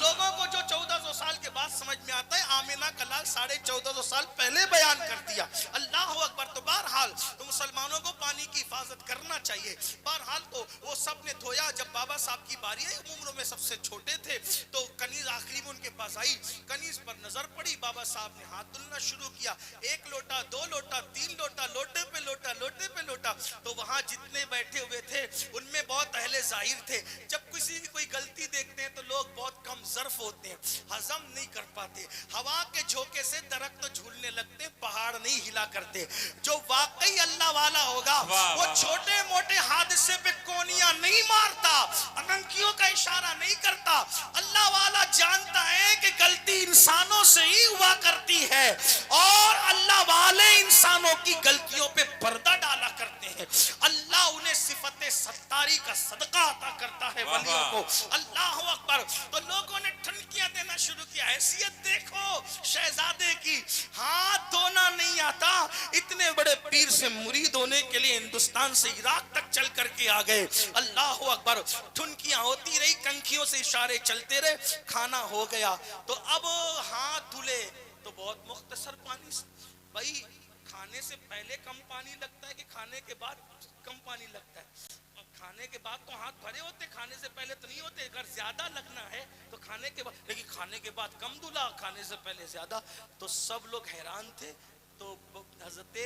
لوگوں کو جو 1400 سال کے بعد سمجھ میں آتا ہے, آمینہ کا لال 1450 سال پہلے بیان کر دیا. اللہ اکبر. تو بہرحال تو مسلمانوں کو پانی کی حفاظت کرنا چاہیے. بہرحال تو وہ سب نے دھویا. جب بابا صاحب کی باری آئی, عمر میں سب سے چھوٹے تھے, تو کنیز آخری میں ان کے پاس آئی. کنیز پر نظر پڑی, بابا صاحب نے ہاتھ دھلنا شروع کیا. 1 لوٹا, 2 لوٹا, 3 لوٹا, لوٹے پہ لوٹا, لوٹے پہ لوٹا. تو وہاں جتنے بیٹھے ہوئے تھے ان میں بہت اہل ظاہر تھے. جب کسی کی کوئی غلطی دیکھتے ہیں تو لوگ بہت کم ظرف ہوتے ہیں, ہضم نہیں کر پاتے. ہوا کے جھونکے سے درخت تو جھولنے لگتے, پہاڑ نہیں ہلا کرتے. جو واقعی اللہ والا ہوگا وہ چھوٹے موٹے حادثے پہ کونیاں نہیں مارتا, اننکیوں کا اشارہ نہیں کرتا. اللہ والا جانتا ہے کہ غلطی انسانوں سے ہی ہوا کرتی ہے, اور اللہ والے انسانوں کی غلطیوں پہ پردہ ڈالا کرتے ہیں. اللہ انہیں صفت ستاری کا صدقہ عطا کرتا ہے ولیوں کو. اللہ اکبر. تو لوگوں نے ٹھنکیاں دینا شروع کیا. حیثیت دیکھو شہزادے کی, ہاتھ دھونا نہیں آتا, اتنے بڑے پیر سے مرید ہونے کے لیے ہندوستان سے عراق تک چل کر کے آ گئے. اللہ اکبر. ٹھنکیاں ہوتی رہی, کنکھیوں سے اشارے چلتے رہے, کھانا ہو گیا. تو اب ہاتھ دھلے تو بہت مختصر پانی سے. بھائی کھانے سے پہلے کم پانی لگتا ہے کہ کھانے کے بعد کم پانی لگتا ہے؟ کھانے کے بعد تو ہاتھ بھرے ہوتے, کھانے سے پہلے تو نہیں ہوتے. اگر زیادہ لگنا ہے تو کھانے کے بعد, لیکن کھانے کے بعد کم دھلا, کھانے سے پہلے زیادہ. تو سب لوگ حیران تھے. تو حضرت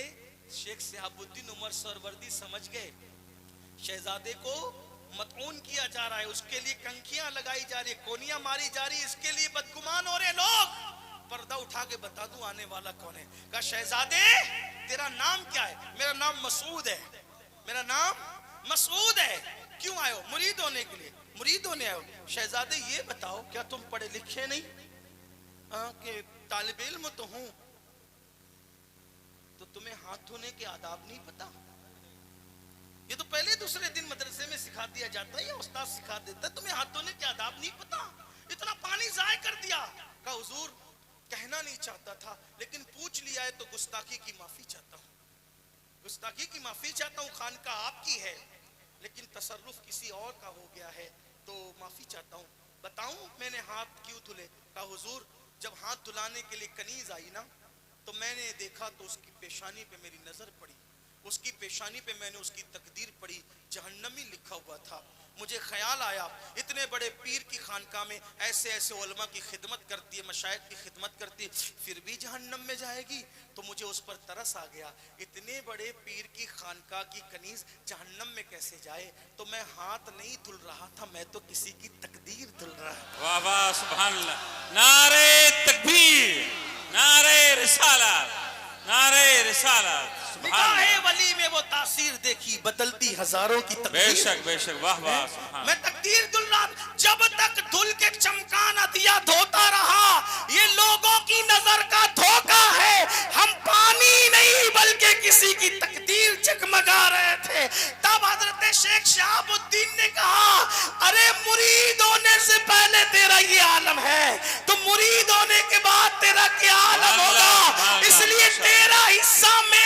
شیخ شہاب الدین عمر سروردی سمجھ گئے شہزادے کو مطعون کیا جا رہا ہے, اس کے لیے کنکھیاں لگائی جا رہی, کونیاں ماری جا رہی, اس کے لیے بدگمان ہو رہے لوگ. پردہ اٹھا کے بتا دوں آنے والا کون ہے. کہا شہزادے تیرا نام کیا ہے؟ میرا نام مسعود ہے. میرا نام مسعود ہے. کیوں آئے ہو؟ مرید ہونے کے لیے. مرید ہونے آئے ہو. شہزادے یہ بتاؤ کیا تم پڑھے لکھے نہیں؟ کہ طالب علم تو ہوں. تو تمہیں ہاتھ دھونے کے آداب نہیں پتا؟ یہ تو پہلے دوسرے دن مدرسے میں سکھا دیا جاتا ہے یا استاد سکھا دیتا ہے, تمہیں ہاتھ دھونے کے آداب نہیں پتا؟ اتنا پانی ضائع کر دیا. کہا حضور کہنا نہیں چاہتا تھا, لیکن پوچھ لیا ہے تو گستاخی کی معافی چاہتا ہوں. گستاخی کی معافی چاہتا ہوں. خانقاہ آپ کی ہے لیکن تصرف کسی اور کا ہو گیا ہے تو معافی چاہتا ہوں. بتاؤں میں نے ہاتھ کیوں دھلے؟ کہا حضور جب ہاتھ دھلانے کے لیے کنیز آئی نا تو میں نے دیکھا تو اس کی پیشانی پہ میری نظر پڑی. اس کی پیشانی پہ میں نے اس کی تقدیر پڑھی, جہنمی لکھا ہوا تھا. مجھے خیال آیا اتنے بڑے پیر کی خانقاہ میں ایسے ایسے علماء کی خدمت کرتی ہے, مشائخ کی خدمت کرتی ہے, پھر بھی جہنم میں جائے گی. تو مجھے اس پر ترس آ گیا, اتنے بڑے پیر کی خانقاہ کی کنیز جہنم میں کیسے جائے. تو میں ہاتھ نہیں دھل رہا تھا, میں تو کسی کی تقدیر دھل رہا تھا. واہ واہ سبحان اللہ. نعرے تکبیر, نعرے رسالت, نعرے رسالت. نگاہ ولی میں وہ تاثیر دیکھی بدلتی ہزاروں کی تقدیر. بے شک بے شک. واہ واہ سبحان. میں تقدیر دھل رہا, جب تک دھل کے چمکانا دیا دھوتا رہا. یہ لوگوں کی نظر کا دھوکا ہے, ہم پانی نہیں بلکہ کسی کی تقدیر جگمگا رہے تھے. تب حضرت شیخ شہاب الدین نے کہا ارے مرید ہونے سے پہلے تیرا یہ عالم ہے تو مرید ہونے کے بعد تیرا کیا عالم ہوگا. اس لیے تیرا حصہ میں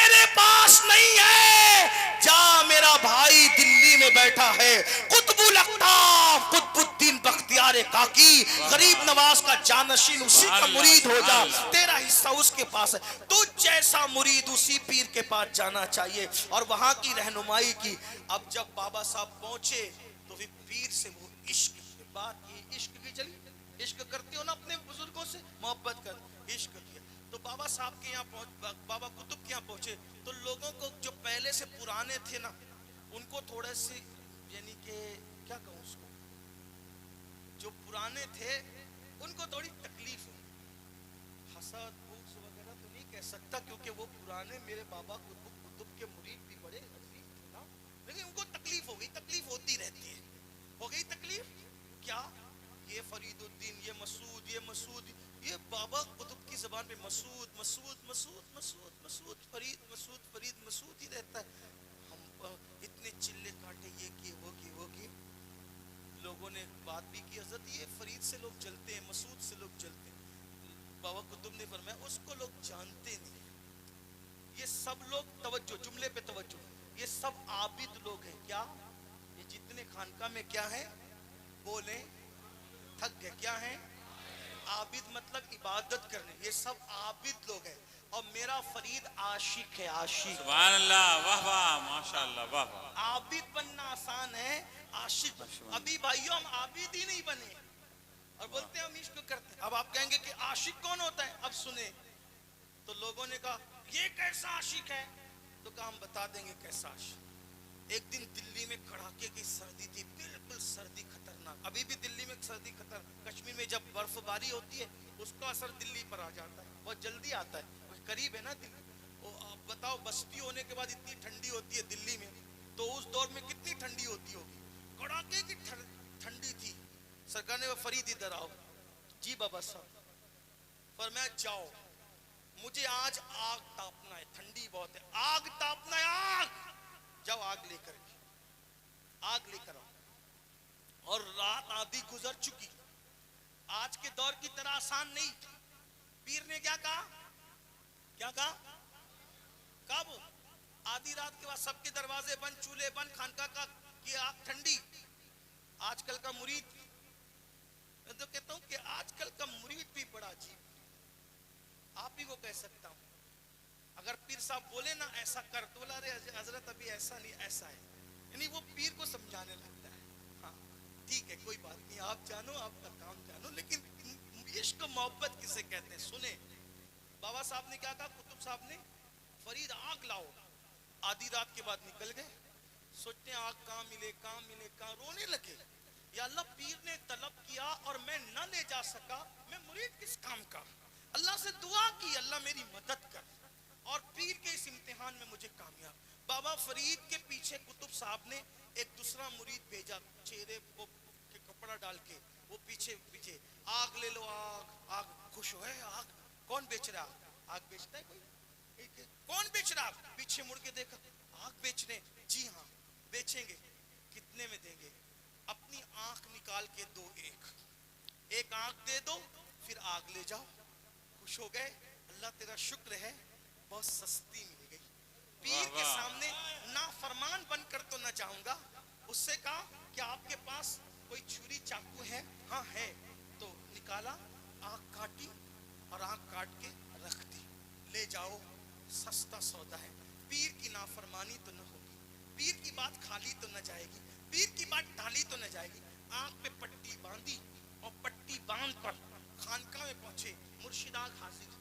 عطا کی, غریب نواز کا جانشین اسی کا مرید ہو جا, اللہ. تیرا حصہ اس کے پاس ہے, تجھ جیسا مرید اسی پیر کے پاس جانا چاہیے اور وہاں کی رہنمائی کی. اب جب بابا صاحب پہنچے تو پھر پیر سے وہ عشق کی بات کی, عشق کی چلی, عشق کرتے ہو نا اپنے بزرگوں سے, محبت کر, عشق کیا. تو بابا صاحب کے یہاں بابا قطب کے یہاں پہنچے تو لوگوں کو جو پہلے سے پرانے تھے نا ان کو تھوڑے سے یعنی کہ کیا کہوں اس کو, جو پرانے تھے ان کو تھوڑی تکلیف ہوئی. حسد بغض وغیرہ تو نہیں کہہ سکتا کیونکہ وہ پرانے میرے بابا قطب کے مرید بھی بڑے عظیم تھے نا, لیکن ان کو تکلیف ہو گئی, تکلیف ہوتی رہتی ہے. ہو گئی تکلیف کیا, یہ فرید الدین, یہ مسعود, یہ مسعود, یہ بابا قطب کی زبان میں مسعود مسعود مسعود مسعود مسعود فرید مسعود فرید مسعود ہی رہتا ہے. ہم اتنے چلے کاٹے, یہ کیے وہ کیے وہ کیے. لوگوں نے بات بھی کی, حضرت یہ فرید سے لوگ جلتے ہیں, مسعود سے لوگ جلتے ہیں. بابا قطب نے فرمایا اس کو لوگ جانتے نہیں, یہ سب لوگ توجہ, جملے پہ توجہ, یہ سب عابد لوگ ہیں. کیا یہ جتنے خانقاہ میں کیا ہیں بولیں, تھک گئے, کیا ہیں عابد, مطلب عبادت کرنے, یہ سب عابد لوگ ہیں. اور میرا فرید عاشق ہے, عاشق. سبحان اللہ, واہ واہ, ماشاء اللہ, واہ واہ. عابد بننا آسان ہے, عاشق. ابھی بھائیوں ہم عابد ہی نہیں بنے اور بولتے ہیں ہم عشق کرتے ہیں. اب آپ کہیں گے کہ عاشق کون ہوتا ہے, اب سنیں. تو لوگوں نے کہا یہ کیسا عاشق ہے, تو کہا ہم بتا دیں گے کیسا عاشق. ایک دن دلی میں کڑاکے کی سردی تھی, بالکل سردی خطرناک. ابھی بھی دلی میں سردی خطرناک. کشمیر میں جب برف باری ہوتی ہے اس کا اثر دلی پر آ جاتا ہے, بہت جلدی آتا ہے, قریب ہے نا دلی. آپ بتاؤ بستی ہونے کے بعد اتنی ٹھنڈی ہوتی ہے دلی میں, تو اس دور میں کتنی ٹھنڈی ہوتی ہوگی, کڑاکے کی ٹھنڈی تھی. سرکار نے وہ فرید ادھر آؤ. جی بابا صاحب. فرمایا جاؤ, مجھے آج آگ تاپنا ہے, ٹھنڈی بہت ہے, آگ تاپنا ہے, آگ. جاؤ آگ لے کر کے, آگ لے کر آؤ. اور رات آدھی گزر چکی, آج کے دور کی طرح آسان نہیں. پیر نے کیا کہا, کیا کہا, کب آدھی رات کے بعد سب کے دروازے بند, چولہے بند, خانقاہ کا کی آگ ٹھنڈی. آج کل کا مرید, میں تو کہتا ہوں کہ آج کل کا مرید بھی بڑا عجیب, آپ بھی وہ کہہ سکتا ہوں. اگر پیر صاحب بولے نا ایسا کر تو بولا ارے حضرت ابھی ایسا نہیں, ایسا ہے. یعنی وہ پیر کو سمجھانے لگتا ہے. ہاں ٹھیک ہے کوئی بات نہیں, آپ جانو, آپ کا کام جانو, لیکن عشق محبت کسے کہتے ہیں سنیں. بابا صاحب نے کیا کہا, قطب صاحب نے, فرید آگ لاؤ. آدھی رات کے بعد نکل گئے, سوچتے ہیں آگ کہاں ملے, کہاں ملے, کہاں. رونے لگے, یا اللہ پیر نے طلب کیا اور میں نہ لے جا سکا, میں مرید کس کام کا. اللہ سے دعا کی اللہ میری مدد کر, اور پیر کے اس امتحان میں مجھے کامیاب. بابا فرید کے پیچھے قطب صاحب نے ایک دوسرا مرید بھیجا, چہرے کو کپڑا ڈال کے, وہ پیچھے پیچھے, آگ لے لو, آگ, آگ. خوش ہوئے, آگ کون بیچ رہا, آگ بیچتا ہے کوئی, کون بیچ رہا. پیچھے مڑ کے دیکھا, آگ بیچنے, جی ہاں بیچیں گے, کتنے میں دیں گے. اپنی آنکھ نکال کے دو, ایک آنکھ دے دو, پھر آگ لے جاؤ. خوش ہو گئے, اللہ تیرا شکر ہے بہت سستی مل گئی. پیر کے سامنے نافرمان بن کر تو نہ جاؤں گا. اس سے کہا کہ آپ کے پاس کوئی چھری چاقو ہے, ہاں ہے. تو نکالا, آنکھ کاٹی اور آنکھ کاٹ کے رکھ دی, لے جاؤ, سستا سودا ہے. پیر کی نافرمانی تو نہ ہوگی, پیر کی بات کھالی تو نہ جائے گی, پیر کی بات ڈالی تو نہ جائے گی. آنکھ پہ پٹی باندھی اور پٹی باندھ کر خانقاہ میں پہنچے. مرشد آگ حاضر,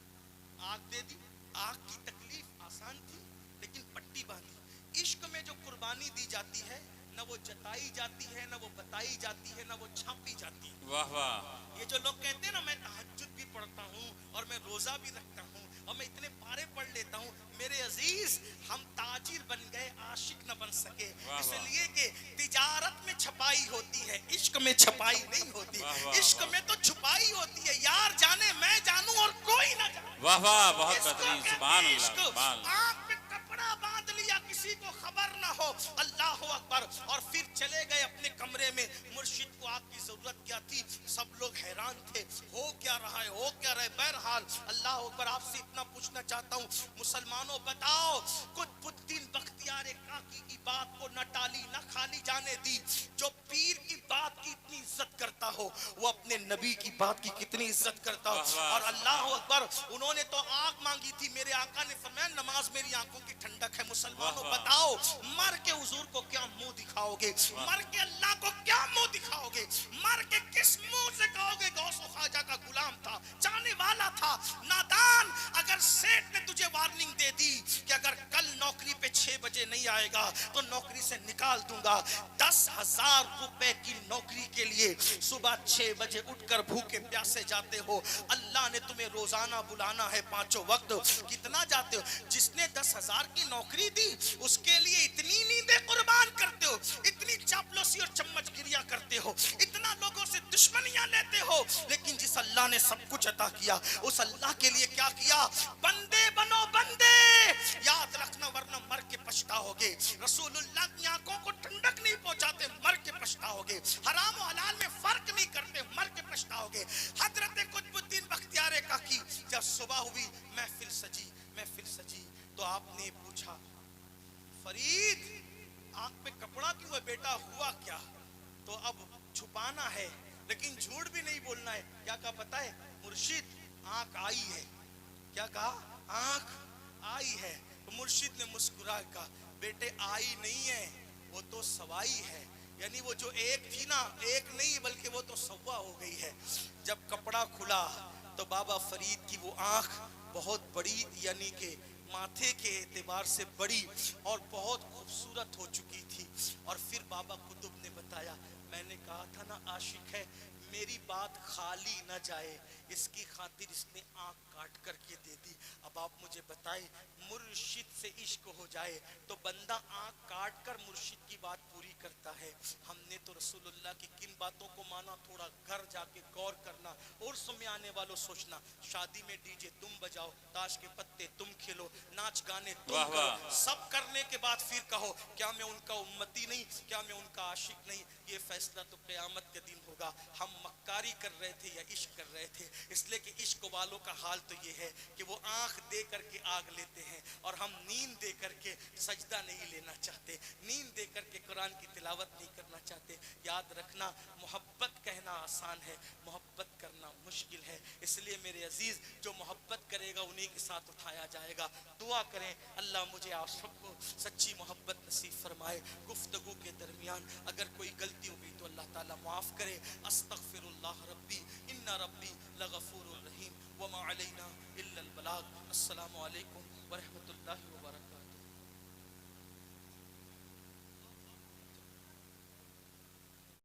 آگ دے دی. آگ کی تکلیف آسان تھی لیکن پٹی باندھی. عشق میں جو قربانی دی جاتی ہے نہ وہ جتائی جاتی ہے, نہ وہ بتائی جاتی ہے, نہ وہ چھاپی جاتی ہے. واہ واہ. یہ جو لوگ کہتے ہیں نا میں تہجد بھی پڑھتا ہوں اور میں روزہ بھی رکھتا ہوں اور میں اتنے پارے پڑھ لیتا ہوں, میرے عزیز ہم تاجر بن گئے, عاشق نہ بن سکے. اس لیے کہ تجارت میں چھپائی ہوتی ہے, عشق میں چھپائی نہیں ہوتی. عشق میں تو چھپائی ہوتی ہے, یار جانے میں جانوں اور کوئی نہ جانے. واہ واہ, بہت بہترین, سبحان اللہ, سبحان اللہ. آنکھ پہ کپڑا باندھ لیا, کسی کسی کو خبر نہ ہو. اللہ اکبر. اور پھر چلے گئے اپنے کمرے میں. مرشد کو آگ کی ضرورت کیا تھی؟ سب لوگ حیران تھے ہو کیا رہا ہے ہو کیا رہا ہے. بہرحال اللہ اکبر آپ سے اتنا پوچھنا چاہتا ہوں مسلمانوں بتاؤ قطب الدین بختیار کاکی کی بات کو نہ ٹالی نہ خالی جانے دی. جو پیر کی بات کی اتنی عزت کرتا ہو وہ اپنے نبی کی بات کی کتنی عزت کرتا ہو. اور اللہ اکبر انہوں نے تو آگ مانگی تھی. میرے آقا نے فرمایا نماز میری آنکھوں کی ٹھنڈک ہے. مسلمانوں بتاؤ مر کے حضور کو کیا منہ دکھاؤ گے؟ مر کے اللہ کو کیا منہ دکھاؤ گے؟ مر کے کس منہ سے کہو گے غوث و خواجہ کا غلام تھا چاہنے والا تھا؟ نادان. اگر سیٹ نے تجھے وارننگ دے دی کہ اگر کل نوکری پہ 6 بجے نہیں آئے گا تو نوکری سے نکال دوں گا. 10,000 روپے کی نوکری کے لیے صبح 6 بجے اٹھ کر بھوکے پیاسے جاتے ہو. اللہ نے تمہیں روزانہ بلانا ہے 5 وقت. کتنا جاتے ہو؟ جس نے 10,000 کی نوکری دی اس کے لیے اتنی نیندیں قربان کرتے ہو, اتنی چاپلوسی اور چمچ گریہ کرتے ہو, اتنا لوگوں سے دشمنیاں لیتے ہو. لیکن جس اللہ نے سب کچھ عطا کیا اس اللہ کے لیے کیا کیا؟ بندے بنو بندے. یاد رکھنا ورنہ مر کے پچھتاؤ گے. رسول اللہ کی آنکھوں کو ٹھنڈک نہیں پہنچاتے مر کے پچھتاؤ گے. حرام و حلال میں فرق نہیں کرتے مر کے پچھتاؤ گے. حضرت قطب الدین بختیار کاکی جب صبح ہوئی محفل سجی تو آپ نے پوچھا فرید آنکھ پہ کپڑا کیوں ہے بیٹا ہوا کیا؟ تو اب چھپانا ہے لیکن جھوٹ بھی نہیں بولنا ہے. کیا کہا پتا ہے؟ مرشد آنکھ آئی ہے. کیا کہا؟ آنکھ آئی ہے. مرشد نے مسکرا کہا بیٹے آئی نہیں ہے وہ تو سوائی ہے. یعنی وہ جو ایک تھی نا ایک نہیں بلکہ وہ تو سوا ہو گئی ہے. جب کپڑا کھلا تو بابا فرید کی وہ آنکھ بہت بڑی یعنی کہ ماتھے کے اعتبار سے بڑی اور بہت خوبصورت ہو چکی تھی. اور پھر بابا قطب نے بتایا میں نے کہا تھا نا عاشق ہے میری بات خالی نہ جائے اس کی خاطر اس نے آنکھ کاٹ کر کے دے دی. اب آپ مجھے بتائیں مرشد سے عشق ہو جائے تو بندہ آنکھ کاٹ کر مرشد کی بات پوری کرتا ہے. ہم نے تو رسول اللہ کی کن باتوں کو مانا تھوڑا گھر جا کے غور کرنا. اور سمے آنے والوں سوچنا شادی میں ڈی جے تم بجاؤ تاش کے پتے تم کھیلو ناچ گانے تم کرو سب کرنے کے بعد پھر کہو کیا میں ان کا امتی نہیں کیا میں ان کا عاشق نہیں. یہ فیصلہ تو قیامت کے دن ہوگا. ہم مکاری کر رہے تھے یا عشق کر رہے تھے؟ اس لیے کہ عشق والوں کا حال تو یہ ہے کہ وہ آنکھ دے کر کے آگ لیتے ہیں اور ہم نیند دے کر کے سجدہ نہیں لینا چاہتے, نیند دے کر کے قرآن کی تلاوت نہیں کرنا چاہتے. یاد رکھنا محبت کہنا آسان ہے محبت کرنا مشکل ہے. اس لیے میرے عزیز جو محبت کرے گا انہی کے ساتھ اٹھایا جائے گا. دعا کریں اللہ مجھے آپ سب کو سچی محبت نصیب فرمائے. گفتگو کے درمیان اگر کوئی غلطی ہو گئی تو اللہ تعالیٰ معاف کرے. استغفر اللہ ربی ان ربی لغفور الرحیم وما علینا الا البلاغ. السلام علیکم ورحمۃ اللہ وبرکاتہ.